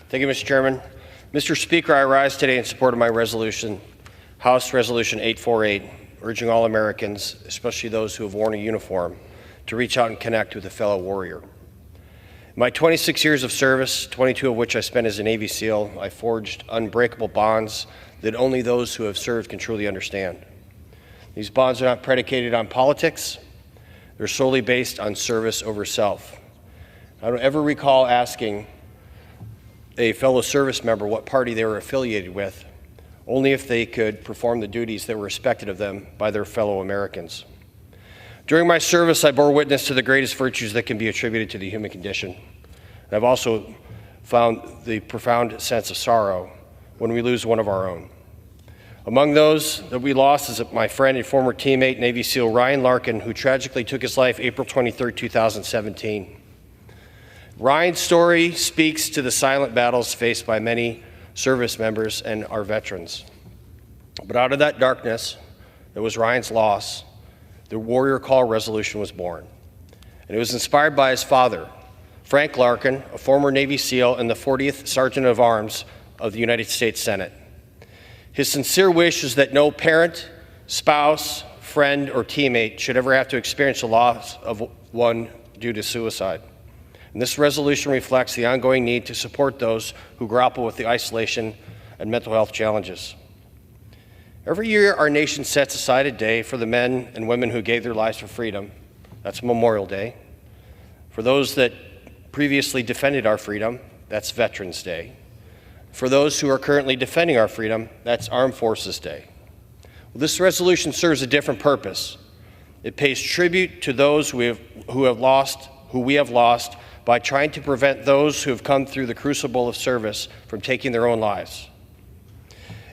Thank you, Mr. Chairman. Mr. Speaker, I rise today in support of my resolution, House Resolution 848, urging all Americans, especially those who have worn a uniform, to reach out and connect with a fellow warrior. In my 26 years of service, 22 of which I spent as a Navy SEAL, I forged unbreakable bonds that only those who have served can truly understand. These bonds are not predicated on politics. They're solely based on service over self. I don't ever recall asking a fellow service member what party they were affiliated with, only if they could perform the duties that were expected of them by their fellow Americans. During my service, I bore witness to the greatest virtues that can be attributed to the human condition. And I've also found the profound sense of sorrow when we lose one of our own. Among those that we lost is my friend and former teammate, Navy SEAL Ryan Larkin, who tragically took his life April 23, 2017. Ryan's story speaks to the silent battles faced by many service members and our veterans. But out of that darkness, that was Ryan's loss, the Warrior Call Resolution was born. And it was inspired by his father, Frank Larkin, a former Navy SEAL and the 40th Sergeant of Arms of the United States Senate. His sincere wish is that no parent, spouse, friend, or teammate should ever have to experience the loss of one due to suicide. And this resolution reflects the ongoing need to support those who grapple with the isolation and mental health challenges. Every year, our nation sets aside a day for the men and women who gave their lives for freedom. That's Memorial Day. For those that previously defended our freedom, that's Veterans Day. For those who are currently defending our freedom, that's Armed Forces Day. Well, this resolution serves a different purpose. It pays tribute to those who we have lost by trying to prevent those who have come through the crucible of service from taking their own lives.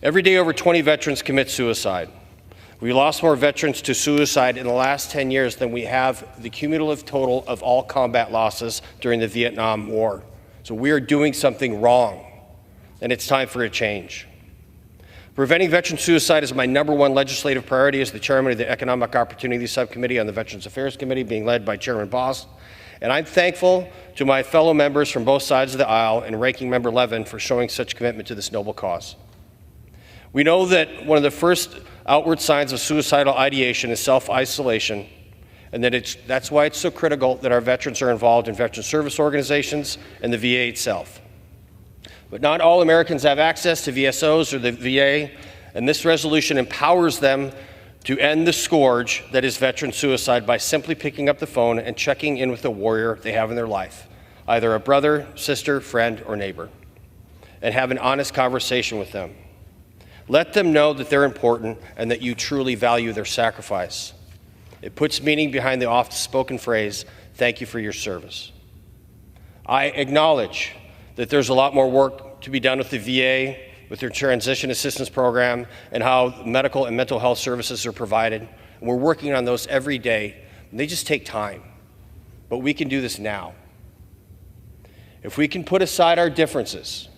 Every day, over 20 veterans commit suicide. We lost more veterans to suicide in the last 10 years than we have the cumulative total of all combat losses during the Vietnam War. So we are doing something wrong, and it's time for a change. Preventing veteran suicide is my #1 legislative priority as the chairman of the Economic Opportunity Subcommittee on the Veterans Affairs Committee, being led by Chairman Boss. And I'm thankful to my fellow members from both sides of the aisle and Ranking Member Levin for showing such commitment to this noble cause. We know that one of the first outward signs of suicidal ideation is self-isolation, and that's why it's so critical that our veterans are involved in veteran service organizations and the VA itself. But not all Americans have access to VSOs or the VA, and this resolution empowers them to end the scourge that is veteran suicide by simply picking up the phone and checking in with a warrior they have in their life, either a brother, sister, friend, or neighbor, and have an honest conversation with them. Let them know that they're important and that you truly value their sacrifice. It puts meaning behind the oft-spoken phrase, "Thank you for your service." I acknowledge that there's a lot more work to be done with the VA, with their transition assistance program, and how medical and mental health services are provided. And we're working on those every day, and they just take time. But we can do this now. If we can put aside our differences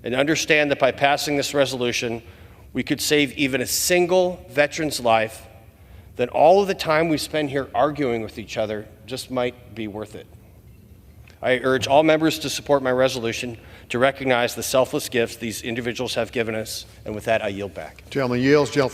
and understand that by passing this resolution, we could save even a single veteran's life, then all of the time we spend here arguing with each other just might be worth it. I urge all members to support my resolution to recognize the selfless gifts these individuals have given us, and with that, I yield back. Gentleman yields.